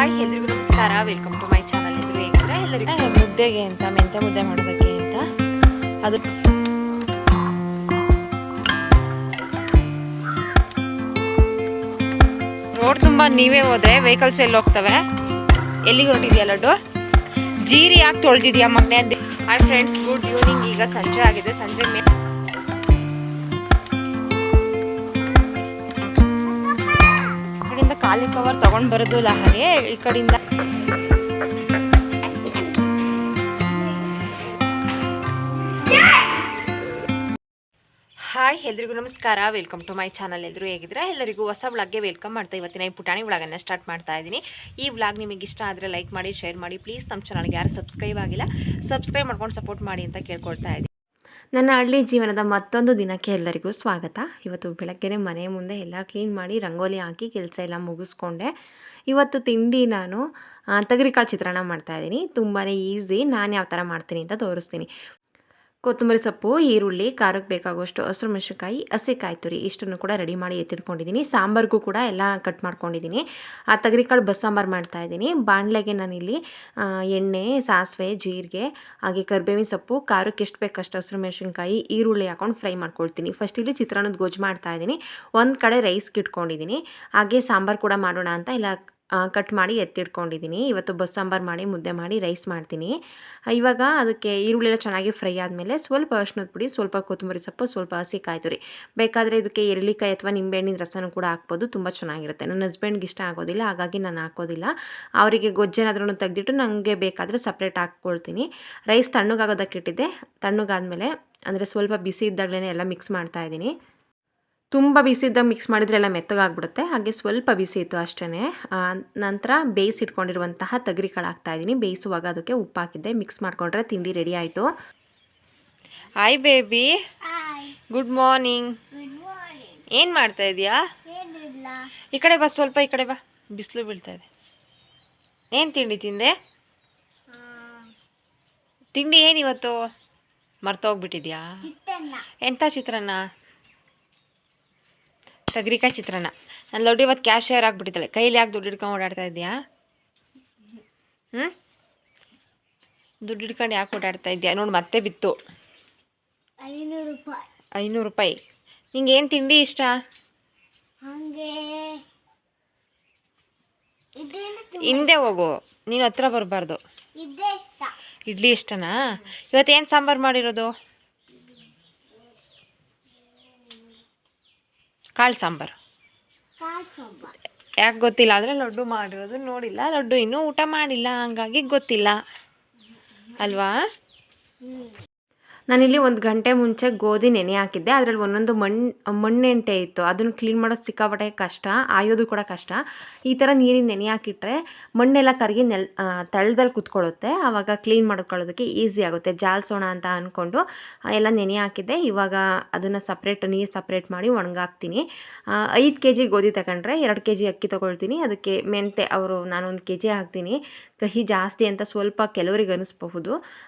Hi ಎಲ್ರಿಗೂ ನಮಸ್ಕಾರ, welcome to my channel. ಎಲ್ಲರೂ ಹೇಗಿದ್ರೆ ಎಲ್ಲರಿಗೂ ಮುದ್ದೆಗೆ ಅಂತ ಮೆಂತ್ಯ ಮುದ್ದೆ ಮಾಡೋದಕ್ಕೆ ಅಂತ ಅದು ರೋಡ್ ತುಂಬ ನೀವೇ ಹೋದ್ರೆ ವೆಹಿಕಲ್ಸ್ ಎಲ್ಲಿ ಹೋಗ್ತವೆ, ಎಲ್ಲಿಗೆ ಹೊರಟಿದ್ಯಾ ಲಡ್ಡು? ಜೀರಿ ಯಾಕೆ ತೊಳೆದಿದ್ಯಾ ಮಗನೇ ಅಂದೆ. Hi friends, good evening. ಈಗ ಸಂಜೆ ಆಗಿದೆ. ಸಂಜೆ ಕಡೆಯಿಂದ ಖಾಲಿ ಕವರ್ ತಗೊಂಡು ಬರೋದು ಹಾಗೆ ಈ ಕಡೆಯಿಂದ ಹಾಯ್ ಎಲ್ರಿಗೂ ನಮಸ್ಕಾರ, ವೆಲ್ಕಮ್ ಟು ಮೈ ಚಾನಲ್. ಎಲ್ಲರೂ ಹೇಗಿದ್ರೆ ಎಲ್ಲರಿಗೂ ಹೊಸ ವ್ಲಾಗ್ಗೆ ವೆಲ್ಕಮ್ ಮಾಡ್ತಾ ಇವತ್ತಿನ ಈ ಪುಟಾಣಿ ವ್ಲಾಗನ್ನು ಸ್ಟಾರ್ಟ್ ಮಾಡ್ತಾ ಇದ್ದೀನಿ. ಈ ವ್ಲಾಗ್ ನಿಮಗೆ ಇಷ್ಟ ಆದರೆ ಲೈಕ್ ಮಾಡಿ, ಶೇರ್ ಮಾಡಿ. ಪ್ಲೀಸ್ ನಮ್ಮ ಚಾನಲ್ಗೆ ಯಾರು ಸಬ್ಸ್ಕ್ರೈಬ್ ಆಗಿಲ್ಲ ಸಬ್ಸ್ಕ್ರೈಬ್ ಮಾಡ್ಕೊಂಡು ಸಪೋರ್ಟ್ ಮಾಡಿ ಅಂತ ಕೇಳ್ಕೊಳ್ತಾ ಇದ್ದೀನಿ. ನನ್ನ ಹಳ್ಳಿ ಜೀವನದ ಮತ್ತೊಂದು ದಿನಕ್ಕೆ ಎಲ್ಲರಿಗೂ ಸ್ವಾಗತ. ಇವತ್ತು ಬೆಳಗ್ಗೆನೇ ಮನೆ ಮುಂದೆ ಎಲ್ಲ ಕ್ಲೀನ್ ಮಾಡಿ ರಂಗೋಲಿ ಹಾಕಿ ಕೆಲಸ ಎಲ್ಲ ಮುಗಿಸ್ಕೊಂಡೆ. ಇವತ್ತು ತಿಂಡಿ ನಾನು ತೊಗರಿಕಾಳು ಚಿತ್ರಾನ್ನ ಮಾಡ್ತಾಯಿದ್ದೀನಿ. ತುಂಬಾ ಈಸಿ. ನಾನು ಯಾವ ಥರ ಮಾಡ್ತೀನಿ ಅಂತ ತೋರಿಸ್ತೀನಿ. ಕೊತ್ತಂಬರಿ ಸೊಪ್ಪು, ಈರುಳ್ಳಿ, ಖಾರಕ್ಕೆ ಬೇಕಾಗುವಷ್ಟು ಹಸಿರು ಮೆಣಸಿನಕಾಯಿ, ಹಸಿಕಾಯಿ ತುರಿ ಇಷ್ಟನ್ನು ಕೂಡ ರೆಡಿ ಮಾಡಿ ಎತ್ತಿಟ್ಕೊಂಡಿದ್ದೀನಿ. ಸಾಂಬಾರಿಗೂ ಕೂಡ ಎಲ್ಲ ಕಟ್ ಮಾಡ್ಕೊಂಡಿದ್ದೀನಿ. ತೊಗರಿಕಾಳು ಬಸ್ಸಾಂಬಾರು ಮಾಡ್ತಾಯಿದ್ದೀನಿ. ಬಾಣಲೆಗೆ ನಾನಿಲ್ಲಿ ಎಣ್ಣೆ, ಸಾಸಿವೆ, ಜೀರಿಗೆ ಹಾಗೆ ಕರಿಬೇವಿನ ಸೊಪ್ಪು, ಖಾರಕ್ಕೆ ಎಷ್ಟು ಬೇಕಷ್ಟು ಹಸಿರು ಮೆಣಸಿನಕಾಯಿ, ಈರುಳ್ಳಿ ಹಾಕೊಂಡು ಫ್ರೈ ಮಾಡ್ಕೊಳ್ತೀನಿ. ಫಸ್ಟ್ ಇಲ್ಲಿ ಚಿತ್ರಾನ್ನದ ಗೊಜ್ಜು ಮಾಡ್ತಾಯಿದ್ದೀನಿ. ಒಂದು ಕಡೆ ರೈಸ್ಗೆ ಇಟ್ಕೊಂಡಿದ್ದೀನಿ. ಹಾಗೆ ಸಾಂಬಾರು ಕೂಡ ಮಾಡೋಣ ಅಂತ ಇಲ್ಲ ಕಟ್ ಮಾಡಿ ಎತ್ತಿಟ್ಕೊಂಡಿದ್ದೀನಿ. ಇವತ್ತು ಬಸ್ಸಾಂಬಾರು ಮಾಡಿ ಮುದ್ದೆ ಮಾಡಿ ರೈಸ್ ಮಾಡ್ತೀನಿ. ಇವಾಗ ಅದಕ್ಕೆ ಈರುಳ್ಳಿ ಎಲ್ಲ ಚೆನ್ನಾಗಿ ಫ್ರೈ ಆದಮೇಲೆ ಸ್ವಲ್ಪ ಅರಿಶಿಣದ ಪುಡಿ, ಸ್ವಲ್ಪ ಕೊತ್ತಂಬರಿ ಸೊಪ್ಪು, ಸ್ವಲ್ಪ ಹಸಿಕಾಯಿ ತುರಿ, ಬೇಕಾದರೆ ಇದಕ್ಕೆ ಎಳ್ಳಿಕಾಯಿ ಅಥವಾ ನಿಂಬೆಹಣ್ಣಿನ ರಸನೂ ಕೂಡ ಹಾಕ್ಬೋದು. ತುಂಬ ಚೆನ್ನಾಗಿರುತ್ತೆ. ನನ್ನ ಹಸ್ಬೆಂಡ್ಗೆ ಇಷ್ಟ ಆಗೋದಿಲ್ಲ, ಹಾಗಾಗಿ ನಾನು ಹಾಕೋದಿಲ್ಲ. ಅವರಿಗೆ ಗೊಜ್ಜೇನಾದ್ರೂ ತೆಗೆದಿಟ್ಟು ನನಗೆ ಬೇಕಾದರೆ ಸಪ್ರೇಟ್ ಹಾಕ್ಕೊಳ್ತೀನಿ. ರೈಸ್ ತಣ್ಣಗಾಗೋದಕ್ಕೆ ಇಟ್ಟಿದ್ದೆ. ತಣ್ಣಗಾದ್ಮೇಲೆ ಅಂದರೆ ಸ್ವಲ್ಪ ಬಿಸಿ ಇದ್ದಾಗಲೇ ಎಲ್ಲ ಮಿಕ್ಸ್ ಮಾಡ್ತಾಯಿದ್ದೀನಿ. ತುಂಬ ಬಿಸಿ ಇದ್ದಾಗ ಮಿಕ್ಸ್ ಮಾಡಿದರೆ ಎಲ್ಲ ಮೆತ್ತಗಾಗ್ಬಿಡುತ್ತೆ. ಹಾಗೆ ಸ್ವಲ್ಪ ಬಿಸಿ ಇತ್ತು ಅಷ್ಟೇ. ನಂತರ ಬೇಯಿಸಿಟ್ಕೊಂಡಿರುವಂತಹ ತೊಗರಿಕಾಳು ಹಾಕ್ತಾಯಿದ್ದೀನಿ. ಬೇಯಿಸುವಾಗ ಅದಕ್ಕೆ ಉಪ್ಪು ಹಾಕಿದ್ದೆ. ಮಿಕ್ಸ್ ಮಾಡಿಕೊಂಡ್ರೆ ತಿಂಡಿ ರೆಡಿ ಆಯಿತು. Hi baby, good morning. ಏನು ಮಾಡ್ತಾ ಇದೀಯಾ? ಈ ಕಡೆ ಬಾ, ಸ್ವಲ್ಪ ಈ ಕಡೆ ಬಾ, ಬಿಸಿಲು ಬೀಳ್ತಾ ಇದೆ. ಏನು ತಿಂಡಿ ತಿಂದೆ? ತಿಂಡಿ ಏನಿವತ್ತು ಮರ್ತೋಗ್ಬಿಟ್ಟಿದ್ಯಾ? ಎಂಥ ಚಿತ್ರಾನ್ನ? ತೊಗರಿಕಾಯಿ ಚಿತ್ರಾನ್ನ. ನಾನು ಲಡ್ಡು ಇವತ್ತು ಕ್ಯಾಶಿಯರ್ ಆಗಿಬಿಟ್ಟಿದ್ದಾಳೆ. ಕೈಲಿ ಯಾಕೆ ದುಡ್ಡು ಹಿಡ್ಕೊಂಡು ಓಡಾಡ್ತಾ ಇದೆಯಾ? ದುಡ್ಡು ಹಿಡ್ಕೊಂಡು ಯಾಕೆ ಓಡಾಡ್ತಾ ಇದೆಯಾ? ನೋಡಿ ಮತ್ತೆ ಬಿತ್ತು 500 ರೂಪಾಯಿ. ನಿಂಗೆ ಏನು ತಿಂಡಿ ಇಷ್ಟ? ಹಿಂದೆ ಹೋಗು, ನೀನು ಹತ್ರ ಬರಬಾರ್ದು. ಇಡ್ಲಿ ಇಷ್ಟನಾ? ಇವತ್ತೇನು ಸಾಂಬಾರು ಮಾಡಿರೋದು? ಕಾಳು ಸಾಂಬಾರು. ಯಾಕೆ ಗೊತ್ತಿಲ್ಲ ಅಂದರೆ ಲಡ್ಡು ಮಾಡಿರೋದು ನೋಡಿಲ್ಲ. ಲಡ್ಡು ಇನ್ನೂ ಊಟ ಮಾಡಿಲ್ಲ, ಹಂಗಾಗಿ ಗೊತ್ತಿಲ್ಲ ಅಲ್ವಾ? ನಾನಿಲ್ಲಿ 1 ಗಂಟೆ ಮುಂಚೆ ಗೋಧಿ ನೆನೆ ಹಾಕಿದ್ದೆ. ಅದರಲ್ಲಿ ಒಂದೊಂದು ಮಣ್ಣೆಂಟೆ ಇತ್ತು. ಅದನ್ನು ಕ್ಲೀನ್ ಮಾಡೋದು ಸಿಕ್ಕಾಪಟ್ಟೆ ಕಷ್ಟ, ಆಯೋದು ಕೂಡ ಕಷ್ಟ. ಈ ಥರ ನೀರಿಗೆ ನೆನೆ ಹಾಕಿಟ್ರೆ ಮಣ್ಣೆಲ್ಲ ಕರಗಿ ತಳದಲ್ಲಿ ಕುತ್ಕೊಳ್ಳುತ್ತೆ. ಆವಾಗ ಕ್ಲೀನ್ ಮಾಡ್ಕೊಳ್ಳೋದಕ್ಕೆ ಈಸಿ ಆಗುತ್ತೆ. ಜಾಲ್ಸೋಣ ಅಂತ ಅಂದ್ಕೊಂಡು ಎಲ್ಲ ನೆನೆ ಹಾಕಿದ್ದೆ. ಇವಾಗ ಅದನ್ನು ನೀರು ಸಪ್ರೇಟ್ ಮಾಡಿ ಒಣಗಾಕ್ತೀನಿ. 5 kg ಗೋಧಿ ತಗೊಂಡ್ರೆ 2 kg ಅಕ್ಕಿ ತೊಗೊಳ್ತೀನಿ. ಅದಕ್ಕೆ ಮೆಂತೆ ನಾನು 1 kg ಹಾಕ್ತೀನಿ. ಕಹಿ ಜಾಸ್ತಿ ಅಂತ ಸ್ವಲ್ಪ ಕೆಲವರಿಗೆ ಅನಿಸ್ಬಹುದು.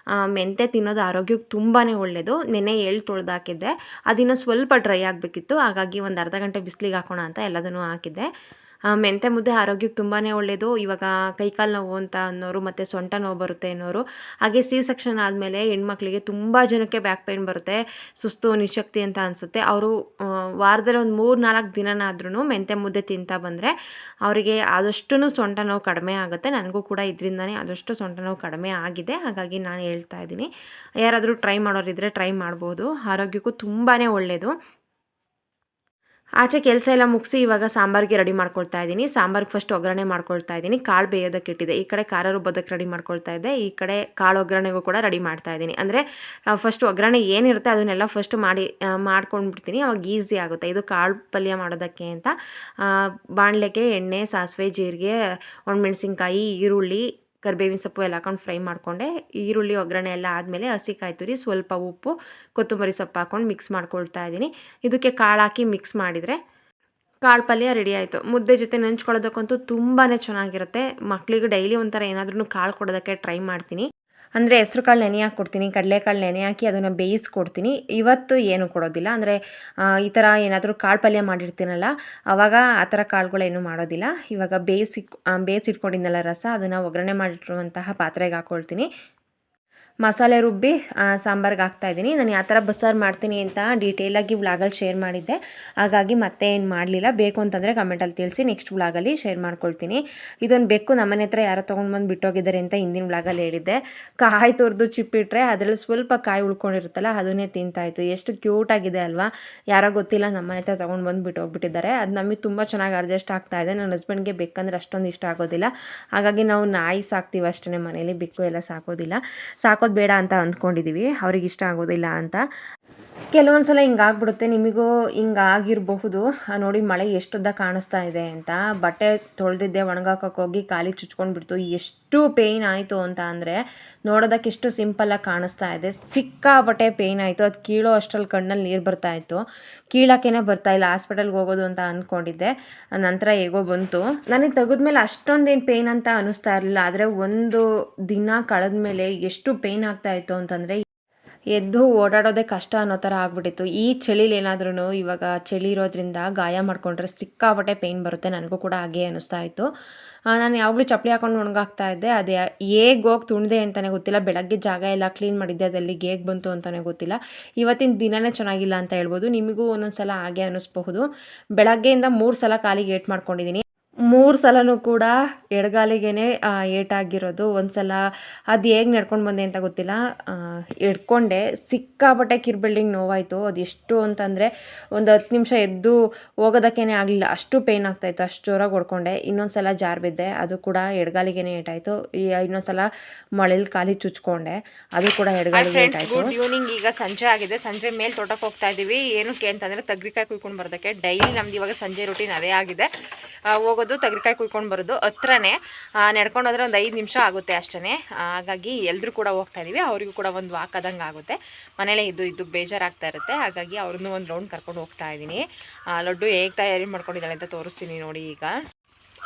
ಮೆಂತೆ ತಿನ್ನೋದು ಆರೋಗ್ಯಕ್ಕೆ ತುಂಬಾ ಒಳ್ಳೆಯದು. ನೆನೆ ಎಳ್ಳು ತೊಳೆದು ಹಾಕಿದ್ದೆ. ಅದಿನ್ನೂ ಸ್ವಲ್ಪ ಡ್ರೈ ಆಗಬೇಕಿತ್ತು, ಹಾಗಾಗಿ ಒಂದು ಅರ್ಧ ಗಂಟೆ ಬಿಸಿಲಿಗೆ ಹಾಕೋಣ ಅಂತ ಎಲ್ಲದನ್ನು ಹಾಕಿದ್ದೆ. ಮೆಂತೆ ಮುದ್ದೆ ಆರೋಗ್ಯಕ್ಕೆ ತುಂಬಾ ಒಳ್ಳೆಯದು. ಇವಾಗ ಕೈಕಾಲು ನೋವು ಅಂತ ಅನ್ನೋರು ಮತ್ತು ಸೊಂಟ ನೋವು ಬರುತ್ತೆ ಅನ್ನೋರು, ಹಾಗೆ ಸೆಕ್ಷನ್ ಆದಮೇಲೆ ಹೆಣ್ಮಕ್ಳಿಗೆ ತುಂಬ ಜನಕ್ಕೆ ಬ್ಯಾಕ್ ಪೇಯ್ನ್ ಬರುತ್ತೆ, ಸುಸ್ತು ನಿಶಕ್ತಿ ಅಂತ ಅನಿಸುತ್ತೆ. ಅವರು ವಾರದಲ್ಲಿ ಒಂದು 3-4 ದಿನನಾದ್ರೂ ಮೆಂತೆ ಮುದ್ದೆ ತಿಂತಾ ಬಂದರೆ ಅವರಿಗೆ ಆದಷ್ಟು ಸೊಂಟ ನೋವು ಕಡಿಮೆ ಆಗುತ್ತೆ. ನನಗೂ ಕೂಡ ಇದರಿಂದನೇ ಆದಷ್ಟು ಸೊಂಟ ನೋವು ಕಡಿಮೆ ಆಗಿದೆ. ಹಾಗಾಗಿ ನಾನು ಹೇಳ್ತಾ ಇದ್ದೀನಿ, ಯಾರಾದರೂ ಟ್ರೈ ಮಾಡೋರಿದ್ದರೆ ಟ್ರೈ ಮಾಡ್ಬೋದು. ಆರೋಗ್ಯಕ್ಕೂ ತುಂಬಾ ಒಳ್ಳೆಯದು. ಆಚೆ ಕೆಲಸ ಎಲ್ಲ ಮುಗಿಸಿ ಇವಾಗ ಸಾಂಬಾರಿಗೆ ರೆಡಿ ಮಾಡ್ಕೊಳ್ತಾ ಇದ್ದೀನಿ. ಸಾಂಬಾರಿಗೆ ಫಸ್ಟ್ ಒಗ್ಗರಣೆ ಮಾಡ್ಕೊಳ್ತಾ ಇದ್ದೀನಿ. ಕಾಳು ಬೇಯೋದಕ್ಕೆ ಇಟ್ಟಿದೆ. ಈ ಕಡೆ ಖಾರ ರುಬ್ಬೋದಕ್ಕೆ ರೆಡಿ ಮಾಡ್ಕೊಳ್ತಾ ಇದ್ದೆ. ಈ ಕಡೆ ಕಾಳು ಒಗ್ಗರಣೆಗೂ ಕೂಡ ರೆಡಿ ಮಾಡ್ತಾ ಇದ್ದೀನಿ. ಅಂದರೆ ಫಸ್ಟ್ ಒಗ್ಗರಣೆ ಏನಿರುತ್ತೆ ಅದನ್ನೆಲ್ಲ ಫಸ್ಟ್ ಮಾಡ್ಕೊಂಡ್ಬಿಡ್ತೀನಿ. ಅವಾಗ ಈಸಿ ಆಗುತ್ತೆ. ಇದು ಕಾಳು ಪಲ್ಯ ಮಾಡೋದಕ್ಕೆ ಅಂತ ಬಾಣಲೆಗೆ ಎಣ್ಣೆ, ಸಾಸಿವೆ, ಜೀರಿಗೆ, ಒಣಮೆಣಸಿನ್ಕಾಯಿ, ಈರುಳ್ಳಿ, ಕರಿಬೇವಿನ ಸೊಪ್ಪು ಎಲ್ಲ ಹಾಕೊಂಡು ಫ್ರೈ ಮಾಡಿಕೊಂಡೆ. ಈರುಳ್ಳಿ ಒಗ್ಗರಣೆ ಎಲ್ಲ ಆದಮೇಲೆ ಹಸಿಕಾಯಿ ತುರಿ, ಸ್ವಲ್ಪ ಉಪ್ಪು, ಕೊತ್ತಂಬರಿ ಸೊಪ್ಪು ಹಾಕ್ಕೊಂಡು ಮಿಕ್ಸ್ ಮಾಡ್ಕೊಳ್ತಾ ಇದ್ದೀನಿ. ಇದಕ್ಕೆ ಕಾಳು ಹಾಕಿ ಮಿಕ್ಸ್ ಮಾಡಿದರೆ ಕಾಳು ಪಲ್ಯ ರೆಡಿ ಆಯಿತು. ಮುದ್ದೆ ಜೊತೆ ನೆಂಚ್ಕೊಳ್ಳೋದಕ್ಕಂತೂ ತುಂಬಾ ಚೆನ್ನಾಗಿರುತ್ತೆ. ಮಕ್ಕಳಿಗೆ ಡೈಲಿ ಒಂಥರ ಏನಾದ್ರೂ ಕಾಳು ಕೊಡೋದಕ್ಕೆ ಟ್ರೈ ಮಾಡ್ತೀನಿ. ಅಂದರೆ ಹೆಸ್ರು ಕಾಳು ನೆನೆ ಹಾಕ್ಕೊಡ್ತೀನಿ, ಕಡಲೆಕಾಳು ನೆನೆ ಹಾಕಿ ಅದನ್ನು ಬೇಯಿಸ್ಕೊಡ್ತೀನಿ. ಇವತ್ತು ಏನು ಕೊಡೋದಿಲ್ಲ. ಅಂದರೆ ಈ ಥರ ಏನಾದರೂ ಕಾಳು ಪಲ್ಯ ಮಾಡಿರ್ತೀನಲ್ಲ, ಆವಾಗ ಆ ಥರ ಕಾಳುಗಳೇನು ಮಾಡೋದಿಲ್ಲ. ಇವಾಗ ಬೇಯಿಸಿಟ್ಕೊಂಡಿದ್ನಲ್ಲ ರಸ, ಅದನ್ನು ಒಗ್ಗರಣೆ ಮಾಡಿಟ್ಟಿರುವಂತಹ ಪಾತ್ರೆಗೆ ಹಾಕ್ಕೊಳ್ತೀನಿ. ಮಸಾಲೆ ರುಬ್ಬಿ ಸಾಂಬಾರ್ಗೆ ಹಾಕ್ತಾಯಿದ್ದೀನಿ. ನಾನು ಯಾವ ಥರ ಬಸ್ಸಾರು ಮಾಡ್ತೀನಿ ಅಂತ ಡೀಟೇಲಾಗಿ ವ್ಲಾಗಲ್ಲಿ ಶೇರ್ ಮಾಡಿದ್ದೆ. ಹಾಗಾಗಿ ಮತ್ತೆ ಏನು ಮಾಡಲಿಲ್ಲ. ಬೇಕು ಅಂತಂದರೆ ಕಮೆಂಟಲ್ಲಿ ತಿಳಿಸಿ, ನೆಕ್ಸ್ಟ್ ವ್ಲಾಗಲ್ಲಿ ಶೇರ್ ಮಾಡ್ಕೊಳ್ತೀನಿ. ಇದೊಂದು ಬೆಕ್ಕು ನಮ್ಮನೆ ಹತ್ರ ಯಾರೋ ತೊಗೊಂಡು ಬಂದು ಬಿಟ್ಟೋಗಿದ್ದಾರೆ ಅಂತ ಹಿಂದಿನ ವ್ಲಾಗಲ್ಲಿ ಹೇಳಿದ್ದೆ. ಕಾಯಿ ತುರಿದು ಚಿಪ್ಪಿಟ್ರೆ ಅದರಲ್ಲಿ ಸ್ವಲ್ಪ ಕಾಯಿ ಉಳ್ಕೊಂಡಿರುತ್ತಲ್ಲ, ಅದನ್ನೇ ತಿಂತಾಯಿತ್ತು. ಎಷ್ಟು ಕ್ಯೂಟಾಗಿದೆ ಅಲ್ವಾ. ಯಾರೋ ಗೊತ್ತಿಲ್ಲ ನಮ್ಮನೆ ಹತ್ರ ತೊಗೊಂಡು ಬಂದು ಬಿಟ್ಟೋಗ್ಬಿಟ್ಟಿದ್ದಾರೆ. ಅದು ನಮಗೆ ತುಂಬ ಚೆನ್ನಾಗಿ ಅಡ್ಜಸ್ಟ್ ಆಗ್ತಾಯಿದೆ. ನನ್ನ ಹಸ್ಬೆಂಡ್ಗೆ ಬೆಕ್ಕಂದ್ರೆ ಅಷ್ಟೊಂದು ಇಷ್ಟ ಆಗೋದಿಲ್ಲ. ಹಾಗಾಗಿ ನಾವು ನಾಯಿ ಸಾಕ್ತೀವಿ ಅಷ್ಟೇ ಮನೇಲಿ, ಬೆಕ್ಕು ಎಲ್ಲ ಸಾಕೋದಿಲ್ಲ. ಬೇಡ ಅಂತ ಅಂದ್ಕೊಂಡಿದ್ದೀವಿ, ಅವ್ರಿಗೆ ಇಷ್ಟ ಆಗೋದಿಲ್ಲ ಅಂತ. ಕೆಲವೊಂದು ಸಲ ಹಿಂಗಾಗ್ಬಿಡುತ್ತೆ. ನಿಮಗೂ ಹಿಂಗಾಗಿರಬಹುದು. ನೋಡಿ ಮಳೆ ಎಷ್ಟುದ್ದ ಕಾಣಿಸ್ತಾ ಇದೆ ಅಂತ. ಬಟ್ಟೆ ತೊಳೆದಿದ್ದೆ, ಒಣಗಾಕೋಕೆ ಹೋಗಿ ಕಾಲಿ ಚುಚ್ಕೊಂಡ್ಬಿಡ್ತು. ಎಷ್ಟು ಪೇಯ್ನ್ ಆಯಿತು ಅಂತ ಅಂದರೆ, ನೋಡೋದಕ್ಕೆ ಎಷ್ಟು ಸಿಂಪಲ್ಲಾಗಿ ಕಾಣಿಸ್ತಾ ಇದೆ, ಸಿಕ್ಕಾಪಟ್ಟೆ ಪೇಯ್ನ್ ಆಯಿತು. ಅದು ಕೀಳೋ ಅಷ್ಟರಲ್ಲಿ ಕಣ್ಣಲ್ಲಿ ನೀರು ಬರ್ತಾಯಿತ್ತು. ಕೀಳೋಕ್ಕೇ ಬರ್ತಾಯಿಲ್ಲ. ಹಾಸ್ಪಿಟಲ್ಗೆ ಹೋಗೋದು ಅಂತ ಅಂದ್ಕೊಂಡಿದ್ದೆ. ನಂತರ ಹೇಗೋ ಬಂತು. ನನಗೆ ತೆಗೆದ್ಮೇಲೆ ಅಷ್ಟೊಂದೇನು ಪೇಯ್ನ್ ಅಂತ ಅನ್ನಿಸ್ತಾ ಇರಲಿಲ್ಲ. ಆದರೆ ಒಂದು ದಿನ ಕಳೆದ್ಮೇಲೆ ಎಷ್ಟು ಪೇಯ್ನ್ ಆಗ್ತಾಯಿತ್ತು ಅಂತಂದರೆ, ಎದ್ದು ಓಡಾಡೋದೇ ಕಷ್ಟ ಅನ್ನೋ ಥರ ಆಗ್ಬಿಟ್ಟಿತ್ತು. ಈ ಚಳಿಲಿ ಏನಾದ್ರೂ ಇವಾಗ ಚಳಿ ಇರೋದ್ರಿಂದ ಗಾಯ ಮಾಡಿಕೊಂಡ್ರೆ ಸಿಕ್ಕಾಪಟ್ಟೆ ಪೇಯ್ನ್ ಬರುತ್ತೆ. ನನಗೂ ಕೂಡ ಹಾಗೆ ಅನ್ನಿಸ್ತಾ ಇತ್ತು. ನಾನು ಯಾವಾಗಲೂ ಚಪ್ಪಲಿ ಹಾಕೊಂಡು ಒಣಗಾಕ್ತಾ ಇದ್ದೆ. ಅದು ಹೇಗೆ ಹೋಗಿ ತುಣಿದೆ ಅಂತಲೇ ಗೊತ್ತಿಲ್ಲ. ಬೆಳಗ್ಗೆ ಜಾಗ ಎಲ್ಲ ಕ್ಲೀನ್ ಮಾಡಿದ್ದೆ, ಅದಲ್ಲಿ ಹೇಗೆ ಬಂತು ಅಂತಲೇ ಗೊತ್ತಿಲ್ಲ. ಇವತ್ತಿನ ದಿನವೇ ಚೆನ್ನಾಗಿಲ್ಲ ಅಂತ ಹೇಳ್ಬೋದು. ನಿಮಗೂ ಒಂದೊಂದು ಸಲ ಹಾಗೆ ಅನ್ನಿಸ್ಬಹುದು. ಬೆಳಗ್ಗೆಯಿಂದ 3 ಸಲ ಕಾಲಿಗೆ ಏಟು ಮಾಡ್ಕೊಂಡಿದ್ದೀನಿ. 3 ಸಲನೂ ಕೂಡ ಎಡಗಾಲಿಗೇ ಏಟಾಗಿರೋದು. ಒಂದು ಸಲ ಅದು ಹೇಗೆ ನಡ್ಕೊಂಡು ಬಂದೆ ಅಂತ ಗೊತ್ತಿಲ್ಲ, ಎಡ್ಕೊಂಡೆ, ಸಿಕ್ಕಾಪಟ್ಟೆ ಕಿರ್ಬಿಲ್ಡಿಂಗ್ ನೋವಾಯಿತು. ಅದೆಷ್ಟು ಅಂತಂದರೆ ಒಂದು 10 ನಿಮಿಷ ಎದ್ದು ಹೋಗೋದಕ್ಕೇ ಆಗಲಿಲ್ಲ, ಅಷ್ಟು ಪೇಯ್ನ್ ಆಗ್ತಾಯಿತ್ತು. ಅಷ್ಟು ಜೋರಾಗಿ ಹೊಡ್ಕೊಂಡೆ. ಇನ್ನೊಂದು ಸಲ ಜಾರು ಬಿದ್ದೆ, ಅದು ಕೂಡ ಎಡಗಾಲಿಗೇ ಏಟಾಯಿತು. ಇನ್ನೊಂದು ಸಲ ಮಳೇಲಿ ಕಾಲಿಗೆ ಚುಚ್ಕೊಂಡೆ, ಅದು ಕೂಡ ಎಡಗಾಲಿಗೆ ಏಟಾಯಿತು. Good evening. ಈಗ ಸಂಜೆ ಆಗಿದೆ. ಸಂಜೆ ಮೇಲೆ ತೋಟಕ್ಕೆ ಹೋಗ್ತಾ ಇದ್ದೀವಿ. ಏನಕ್ಕೆ ಅಂತಂದರೆ ತಗ್ರಿಕಾಯಿ ಕುಯ್ಕೊಂಡು ಬರೋದಕ್ಕೆ. ಡೈಲಿ ನಮ್ದು ಇವಾಗ ಸಂಜೆ ರೂಟೀನ್ ಅದೇ ಆಗಿದೆ. ಹೋಗೋದು, ತಗ್ರಿಕಾಯಿ ಕುಯ್ಕೊಂಡು ಬರೋದು. ಹತ್ರನೇ ನಡ್ಕೊಂಡು ಹೋದ್ರೆ ಒಂದು 5 ನಿಮಿಷ ಆಗುತ್ತೆ ಅಷ್ಟೇ. ಹಾಗಾಗಿ ಎಲ್ಲರೂ ಕೂಡ ಹೋಗ್ತಾ ಇದ್ದೀವಿ. ಅವರಿಗೂ ಕೂಡ ಒಂದು ವಾಕ್ ಆದಂಗೆ ಆಗುತ್ತೆ. ಮನೇಲೇ ಇದ್ದು ಬೇಜಾರಾಗ್ತಾ ಇರುತ್ತೆ. ಹಾಗಾಗಿ ಅವ್ರನ್ನೂ ಒಂದು ರೌಂಡ್ ಕರ್ಕೊಂಡು ಹೋಗ್ತಾ ಇದ್ದೀನಿ. ಲಡ್ಡು ಹೇಗೆ ತಯಾರಿ ಮಾಡ್ಕೊಂಡಿದ್ದಾಳೆ ಅಂತ ತೋರಿಸ್ತೀನಿ ನೋಡಿ. ಈಗ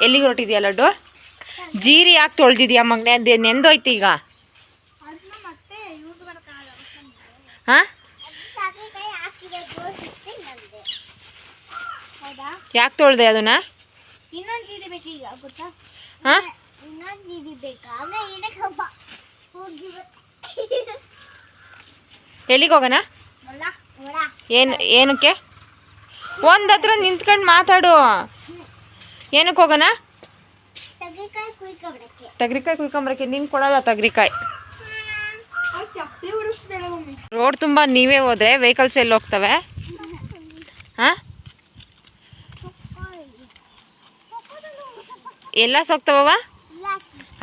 ಎಲ್ಲಿಗೆ ಹೊರಟಿದ್ಯಾ ಲಡ್ಡು? ಜೀರಿ ಯಾಕೆ ತೊಳೆದಿದ್ಯಾ ಮಗನೇ? ಅದು ನೆಂದೋಯ್ತು ಈಗ. ಹಾಂ, ಯಾಕೆ ತೊಳೆದೆ ಅದನ್ನ? ಹಾಂ, ಎಲ್ಲಿಗೆ ಹೋಗೋಣ? ಏನಕ್ಕೆ? ಒಂದು ಹತ್ರ ನಿಂತ್ಕೊಂಡು ಮಾತಾಡು. ಏನಕ್ಕೆ ಹೋಗೋಣ? ತಗ್ರಿಕಾಯಿ ಕುಯ್ಕೊಂಬರಕ್ಕೆ. ನೀನು ಕೊಡಲ್ಲ ತಗ್ರಿಕಾಯಿ. ರೋಡ್ ತುಂಬ ನೀವೇ ಹೋದ್ರೆ ವೆಹಿಕಲ್ಸ್ ಎಲ್ಲಿ ಹೋಗ್ತವೆ? ಹಾಂ, ಎಲ್ಲ ಸೋಗ್ತವವ?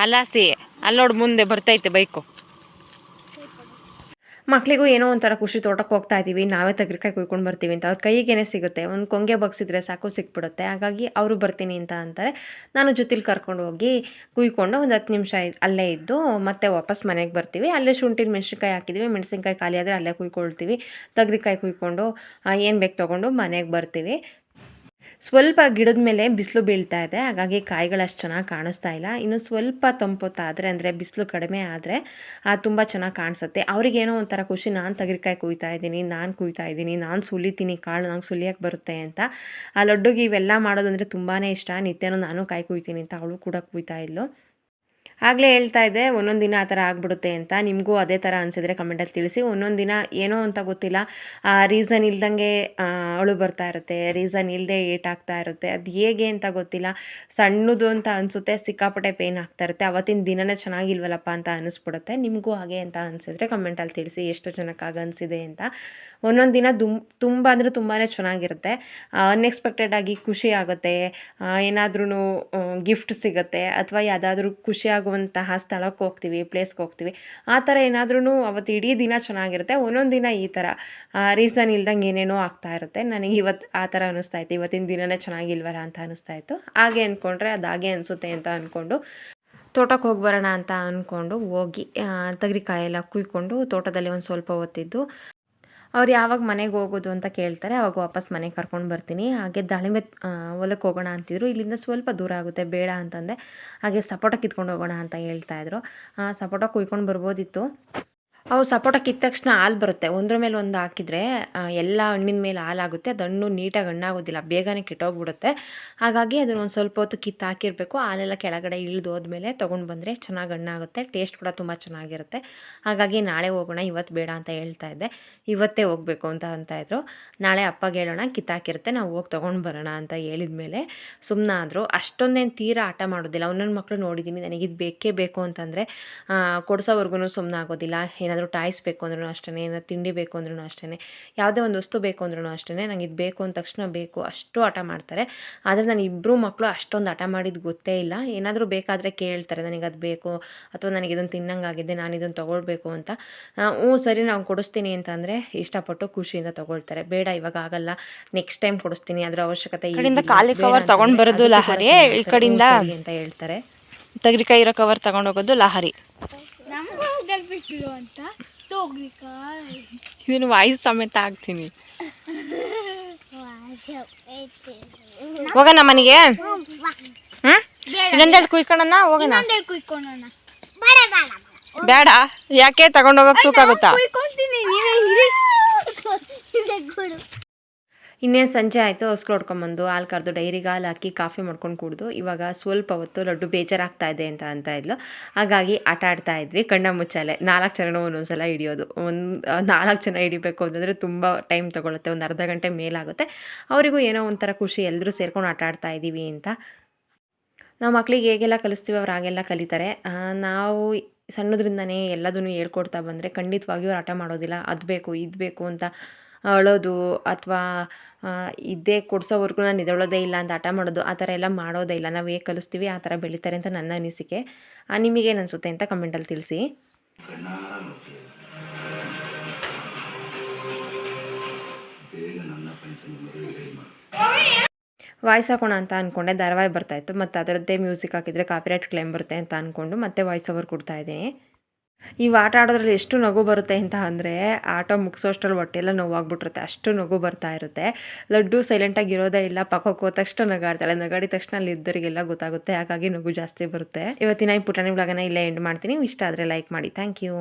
ಅಲ್ಲಾಸಿ ಅಲ್ಲಿ ನೋಡಿ, ಮುಂದೆ ಬರ್ತೈತೆ ಬೈಕು. ಮಕ್ಕಳಿಗೂ ಏನೋ ಒಂಥರ ಖುಷಿ. ತೋಟಕ್ಕೆ ಹೋಗ್ತಾ ಇದ್ದೀವಿ, ನಾವೇ ತಗ್ರಿಕಾಯಿ ಕುಯ್ಕೊಂಡು ಬರ್ತೀವಿ ಅಂತ. ಅವ್ರ ಕೈಗೇನೆ ಸಿಗುತ್ತೆ. ಒಂದು ಕೊಂಗೆ ಬಗ್ಸಿದ್ರೆ ಸಾಕು, ಸಿಕ್ಬಿಡುತ್ತೆ. ಹಾಗಾಗಿ ಅವರು ಬರ್ತೀನಿ ಅಂತ ಅಂತಾರೆ. ನಾನು ಜೊತೆಲಿ ಕರ್ಕೊಂಡು ಹೋಗಿ ಕುಯ್ಕೊಂಡು ಒಂದು 10 ನಿಮಿಷ ಅಲ್ಲೇ ಇದ್ದು ಮತ್ತೆ ವಾಪಸ್ ಮನೆಗೆ ಬರ್ತೀವಿ. ಅಲ್ಲೇ ಶುಂಠಿ ಮೆಣಸಿನ್ಕಾಯಿ ಹಾಕಿದ್ದೀವಿ. ಮೆಣಸಿನ್ಕಾಯಿ ಖಾಲಿ ಆದರೆ ಅಲ್ಲೇ ಕುಯ್ಕೊಳ್ತೀವಿ. ತಗ್ರಿಕಾಯಿ ಕುಯ್ಕೊಂಡು ಏನು ಬೇಕು ತೊಗೊಂಡು ಮನೆಗೆ ಬರ್ತೀವಿ. ಸ್ವಲ್ಪ ಗಿಡದ ಮೇಲೆ ಬಿಸಿಲು ಬೀಳ್ತಾ ಇದೆ. ಹಾಗಾಗಿ ಕಾಯಿಗಳು ಅಷ್ಟು ಚೆನ್ನಾಗಿ ಕಾಣಿಸ್ತಾ ಇಲ್ಲ. ಇನ್ನು ಸ್ವಲ್ಪ ತಂಪೊತ್ತಾದರೆ, ಅಂದರೆ ಬಿಸಿಲು ಕಡಿಮೆ ಆದರೆ ತುಂಬ ಚೆನ್ನಾಗಿ ಕಾಣಿಸುತ್ತೆ. ಅವ್ರಿಗೇನೋ ಒಂಥರ ಖುಷಿ, ನಾನು ತಗ್ರಿಕಾಯಿ ಕುಯ್ತಾ ಇದ್ದೀನಿ, ನಾನು ಸುಲಿತೀನಿ ಕಾಳು, ನಂಗೆ ಸುಲಿಯೋಕ್ಕೆ ಬರುತ್ತೆ ಅಂತ. ಆ ಲಡ್ಡುಗೆ ಇವೆಲ್ಲ ಮಾಡೋದಂದರೆ ತುಂಬಾ ಇಷ್ಟ. ನಿತ್ಯನೂ ನಾನು ಕಾಯಿ ಕುಯ್ತೀನಿ ಅಂತ ಅವಳು ಕೂಡ ಕುಯ್ತಾ ಇದ್ಲು. ಆಗಲೇ ಹೇಳ್ತಾ ಇದ್ದೆ, ಒಂದೊಂದು ದಿನ ಆ ಥರ ಆಗಿಬಿಡುತ್ತೆ ಅಂತ. ನಿಮಗೂ ಅದೇ ಥರ ಅನಿಸಿದ್ರೆ ಕಮೆಂಟಲ್ಲಿ ತಿಳಿಸಿ. ಒಂದೊಂದು ದಿನ ಏನೋ ಅಂತ ಗೊತ್ತಿಲ್ಲ, ರೀಸನ್ ಇಲ್ದಂಗೆ ಅಳು ಬರ್ತಾ ಇರುತ್ತೆ, ರೀಸನ್ ಇಲ್ಲದೆ ಏಟಾಗ್ತಾ ಇರುತ್ತೆ. ಅದು ಹೇಗೆ ಅಂತ ಗೊತ್ತಿಲ್ಲ. ಸಣ್ಣದು ಅಂತ ಅನಿಸುತ್ತೆ, ಸಿಕ್ಕಾಪಟ್ಟೆ ಪೇಯ್ನ್ ಆಗ್ತಾ ಇರುತ್ತೆ. ಅವತ್ತಿನ ದಿನನೇ ಚೆನ್ನಾಗಿಲ್ವಲ್ಲಪ್ಪ ಅಂತ ಅನಿಸ್ಬಿಡುತ್ತೆ. ನಿಮಗೂ ಹಾಗೆ ಅಂತ ಅನಿಸಿದ್ರೆ ಕಮೆಂಟಲ್ಲಿ ತಿಳಿಸಿ, ಎಷ್ಟು ಜನಕ್ಕಾಗಿ ಅನಿಸಿದೆ ಅಂತ. ಒಂದೊಂದು ದಿನ ತುಂಬ ಅಂದರೆ ತುಂಬಾ ಚೆನ್ನಾಗಿರುತ್ತೆ. ಅನ್ಎಕ್ಸ್ಪೆಕ್ಟೆಡ್ ಆಗಿ ಖುಷಿ ಆಗುತ್ತೆ. ಏನಾದ್ರೂ ಗಿಫ್ಟ್ ಸಿಗುತ್ತೆ, ಅಥವಾ ಯಾವುದಾದ್ರೂ ಖುಷಿಯಾಗುವಂತಹ ಸ್ಥಳಕ್ಕೆ ಹೋಗ್ತೀವಿ, ಪ್ಲೇಸ್ಗೆ ಹೋಗ್ತೀವಿ. ಆ ಥರ ಏನಾದ್ರೂ ಅವತ್ತು ಇಡೀ ದಿನ ಚೆನ್ನಾಗಿರುತ್ತೆ. ಒಂದೊಂದು ದಿನ ಈ ಥರ ರೀಸನ್ ಇಲ್ದಂಗೆ ಏನೇನೋ ಆಗ್ತಾ ಇರುತ್ತೆ. ನನಗೆ ಇವತ್ತು ಆ ಥರ ಅನ್ನಿಸ್ತಾ ಇತ್ತು. ಇವತ್ತಿನ ದಿನನೇ ಚೆನ್ನಾಗಿಲ್ವಲ್ಲ ಅಂತ ಅನ್ನಿಸ್ತಾ ಇತ್ತು. ಹಾಗೆ ಅಂದ್ಕೊಂಡ್ರೆ ಅದು ಹಾಗೆ ಅನಿಸುತ್ತೆ ಅಂತ ಅಂದ್ಕೊಂಡು ತೋಟಕ್ಕೆ ಹೋಗಿ ಬರೋಣ ಅಂತ ಅಂದ್ಕೊಂಡು ಹೋಗಿ ತಗ್ರಿಕಾಯಿ ಎಲ್ಲ ಕುಯ್ಕೊಂಡು ತೋಟದಲ್ಲಿ ಒಂದು ಸ್ವಲ್ಪ ಹೊತ್ತಿದ್ದು ಅವ್ರು ಯಾವಾಗ ಮನೆಗೆ ಹೋಗೋದು ಅಂತ ಕೇಳ್ತಾರೆ, ಅವಾಗ ವಾಪಸ್ ಮನೆಗೆ ಕರ್ಕೊಂಡು ಬರ್ತೀನಿ. ಹಾಗೆ ದಾಳಿಂಬೆ ಹೊಲಕ್ಕೆ ಹೋಗೋಣ ಅಂತಿದ್ರು. ಇಲ್ಲಿಂದ ಸ್ವಲ್ಪ ದೂರ ಆಗುತ್ತೆ, ಬೇಡ ಅಂತಂದೆ. ಹಾಗೆ ಸಪೋಟ ಕಿತ್ಕೊಂಡು ಹೋಗೋಣ ಅಂತ ಹೇಳ್ತಾಯಿದ್ರು. ಸಪೋಟ ಕುಯ್ಕೊಂಡು ಬರ್ಬೋದಿತ್ತು. ಅವು ಸಪೋಟ ಕಿತ್ತ ತಕ್ಷಣ ಹಾಲು ಬರುತ್ತೆ. ಒಂದ್ರ ಮೇಲೆ ಒಂದು ಹಾಕಿದರೆ ಎಲ್ಲ ಹಣ್ಣಿನ ಮೇಲೆ ಹಾಲಾಗುತ್ತೆ. ಅದು ಹಣ್ಣು ನೀಟಾಗಿ ಹಣ್ಣಾಗೋದಿಲ್ಲ, ಬೇಗನೆ ಕೆಟ್ಟೋಗ್ಬಿಡುತ್ತೆ. ಹಾಗಾಗಿ ಅದನ್ನು ಒಂದು ಸ್ವಲ್ಪ ಹೊತ್ತು ಕಿತ್ತು ಹಾಕಿರಬೇಕು. ಹಾಲೆಲ್ಲ ಕೆಳಗಡೆ ಇಳಿದು ಹೋದ್ಮೇಲೆ ತೊಗೊಂಡು ಬಂದರೆ ಚೆನ್ನಾಗಿ ಹಣ್ಣಾಗುತ್ತೆ. ಟೇಸ್ಟ್ ಕೂಡ ತುಂಬ ಚೆನ್ನಾಗಿರುತ್ತೆ. ಹಾಗಾಗಿ ನಾಳೆ ಹೋಗೋಣ, ಇವತ್ತು ಬೇಡ ಅಂತ ಹೇಳ್ತಾ ಇದ್ದೆ. ಇವತ್ತೇ ಹೋಗಬೇಕು ಅಂತ ನಾಳೆ ಅಪ್ಪಗೆ ಹೇಳೋಣ, ಕಿತ್ತಾಕಿರುತ್ತೆ, ನಾವು ಹೋಗಿ ತೊಗೊಂಡು ಬರೋಣ ಅಂತ ಹೇಳಿದ ಮೇಲೆ ಸುಮ್ಮನಾದರು. ಅಷ್ಟೊಂದೇನು ತೀರಾ ಆಟ ಮಾಡೋದಿಲ್ಲ. ಒಂದೊಂದು ಮಕ್ಕಳು ನೋಡಿದ್ದೀನಿ, ನನಗಿದು ಬೇಕೇ ಬೇಕು ಅಂತಂದರೆ ಕೊಡಿಸೋವರೆಗೂ ಸುಮ್ಮನಾಗೋದಿಲ್ಲ. ಏನಾದರೂ ಟಾಯ್ಸ್ ಬೇಕು ಅಂದ್ರೂ ಅಷ್ಟೇ, ಏನಾದ್ರು ತಿಂಡಿ ಬೇಕು ಅಂದ್ರೂ ಅಷ್ಟೇ, ಯಾವುದೇ ಒಂದು ವಸ್ತು ಬೇಕು ಅಂದ್ರೂ ಅಷ್ಟೇ, ನಂಗೆ ಇದು ಬೇಕು ಅಂದ ತಕ್ಷಣ ಬೇಕು, ಅಷ್ಟು ಹಠ ಮಾಡ್ತಾರೆ. ಆದರೆ ನಾನು ಇಬ್ಬರು ಮಕ್ಕಳು ಅಷ್ಟೊಂದು ಹಠ ಮಾಡಿದ್ದು ಗೊತ್ತೇ ಇಲ್ಲ. ಏನಾದರೂ ಬೇಕಾದರೆ ಕೇಳ್ತಾರೆ, ನನಗದು ಬೇಕು ಅಥವಾ ನನಗೆ ಇದನ್ನು ತಿನ್ನಂಗಾಗಿದೆ, ನಾನು ಇದನ್ನು ತೊಗೊಳ್ಬೇಕು ಅಂತ. ಹ್ಞೂ ಸರಿ ನಾನು ಕೊಡಿಸ್ತೀನಿ ಅಂತಂದರೆ ಇಷ್ಟಪಟ್ಟು ಖುಷಿಯಿಂದ ತೊಗೊಳ್ತಾರೆ. ಬೇಡ ಇವಾಗ ಆಗಲ್ಲ, ನೆಕ್ಸ್ಟ್ ಟೈಮ್ ಕೊಡಿಸ್ತೀನಿ, ಅದರ ಅವಶ್ಯಕತೆ ಖಾಲಿ ಕವರ್ ತೊಗೊಂಡು ಬರೋದು ಲಹರಿ, ಈ ಕಡೆಯಿಂದ ಅಂತ ಹೇಳ್ತಾರೆ. ತೆಗ್ರಿಕಾಯಿ ಇರೋ ಕವರ್ ತೊಗೊಂಡು ಹೋಗೋದು ಲಹರಿ. ಇದನ್ನು ವಾಯ್ಸ್ ಸಮೇತ ಆಗ್ತೀನಿ. ಹೋಗೋಣ ಮನೆಗೆ. ಇನ್ನೊಂದೆರಡು ಕುಯ್ಕೊಳ್ಳೋಣ, ಹೋಗೋಣ. ಬೇಡ, ಯಾಕೆ ತಗೊಂಡೋಗಕ್ಕೆ ತೂಕ ಆಗುತ್ತಾ? ಇನ್ನೇನು ಸಂಜೆ ಆಯಿತು, ಹಸ್ಗಳು ಹೊಡ್ಕೊಂಬಂದು ಹಾಲು ಕರೆದು ಡೈರಿಗೆ ಹಾಲು ಹಾಕಿ ಕಾಫಿ ಮಾಡ್ಕೊಂಡು ಕುಡಿದು ಇವಾಗ ಸ್ವಲ್ಪ ಹೊತ್ತು ಲಡ್ಡು ಬೇಜಾರಾಗ್ತಾ ಇದೆ ಅಂತ ಇದ್ಲು. ಹಾಗಾಗಿ ಆಟ ಆಡ್ತಾ ಇದ್ವಿ ಕಣ್ಣ ಮುಚ್ಚಾಲೆ. 4 ಜನನೂ ಒಂದೊಂದು ಸಲ ಹಿಡಿಯೋದು. 4 ಜನ ಹಿಡಿಬೇಕು ಅಂತಂದರೆ ತುಂಬ ಟೈಮ್ ತೊಗೊಳುತ್ತೆ, ಒಂದು ಅರ್ಧ ಗಂಟೆ ಮೇಲಾಗುತ್ತೆ. ಅವರಿಗೂ ಏನೋ ಒಂಥರ ಖುಷಿ, ಎಲ್ಲರೂ ಸೇರ್ಕೊಂಡು ಆಟ ಆಡ್ತಾ ಇದ್ದೀವಿ ಅಂತ. ನಾವು ಮಕ್ಕಳಿಗೆ ಹೇಗೆಲ್ಲ ಕಲಿಸ್ತೀವಿ ಅವ್ರು ಹಾಗೆಲ್ಲ ಕಲಿತಾರೆ. ನಾವು ಸಣ್ಣದ್ರಿಂದನೇ ಎಲ್ಲದನ್ನು ಹೇಳ್ಕೊಡ್ತಾ ಬಂದರೆ ಖಂಡಿತವಾಗಿಯೂ ಅವ್ರು ಆಟ ಮಾಡೋದಿಲ್ಲ. ಅದು ಬೇಕು ಇದು ಬೇಕು ಅಂತ ಅಳೋದು ಅಥವಾ ಇದೇ ಕೊಡಿಸೋವರೆಗೂ ನಾನು ಎದ್ದೇಳೋದೇ ಇಲ್ಲ ಅಂತ ಹಠ ಮಾಡೋದು, ಆ ಥರ ಎಲ್ಲ ಮಾಡೋದೇ ಇಲ್ಲ. ನಾವು ಹೇಗೆ ಕಲಿಸ್ತೀವಿ ಆ ಥರ ಬೆಳೀತಾರೆ ಅಂತ ನನ್ನ ಅನಿಸಿಕೆ. ನಿಮಗೇನು ಅನಿಸುತ್ತೆ ಅಂತ ಕಮೆಂಟಲ್ಲಿ ತಿಳಿಸಿ. ವಾಯ್ಸ್ ಹಾಕೋಣ ಅಂತ ಅಂದ್ಕೊಂಡೆ, ಧಾರಾವಾಹಿ ಬರ್ತಾಯಿತ್ತು, ಮತ್ತು ಅದರದ್ದೇ ಮ್ಯೂಸಿಕ್ ಹಾಕಿದರೆ ಕಾಪಿರೈಟ್ ಕ್ಲೇಮ್ ಬರುತ್ತೆ ಅಂತ ಅಂದ್ಕೊಂಡು ಮತ್ತೆ ವಾಯ್ಸ್ ಓವರ್ ಕೊಡ್ತಾಯಿದ್ದೀನಿ. ಇವು ಆಟ ಆಡೋದ್ರಲ್ಲಿ ಎಷ್ಟು ನಗು ಬರುತ್ತೆ ಅಂತ ಅಂದರೆ, ಆಟ ಮುಗಿಸೋಷ್ಟ್ರಲ್ಲಿ ಹೊಟ್ಟೆಲ್ಲ ನೋವಾಗ್ಬಿಟ್ಟಿರುತ್ತೆ, ಅಷ್ಟು ನಗು ಬರ್ತಾ ಇರುತ್ತೆ. ಲಡ್ಡು ಸೈಲೆಂಟಾಗಿ ಇರೋದೇ ಇಲ್ಲ, ಪಕ್ಕಕ್ಕೆ ಹೋದ ತಕ್ಷಣ ನಗಾಡ್ತಾಳೆ. ನಗಾಡಿದ ತಕ್ಷಣ ಅಲ್ಲಿ ಇದ್ದವರಿಗೆಲ್ಲ ಗೊತ್ತಾಗುತ್ತೆ, ಹಾಗಾಗಿ ನಗು ಜಾಸ್ತಿ ಬರುತ್ತೆ. ಇವತ್ತಿನ ಈ ಪುಟಾಣಿ ವ್ಲಾಗನ್ನ ಇಲ್ಲೇ ಎಂಡ್ ಮಾಡ್ತೀನಿ. ಇಷ್ಟ ಆದರೆ ಲೈಕ್ ಮಾಡಿ. Thank you.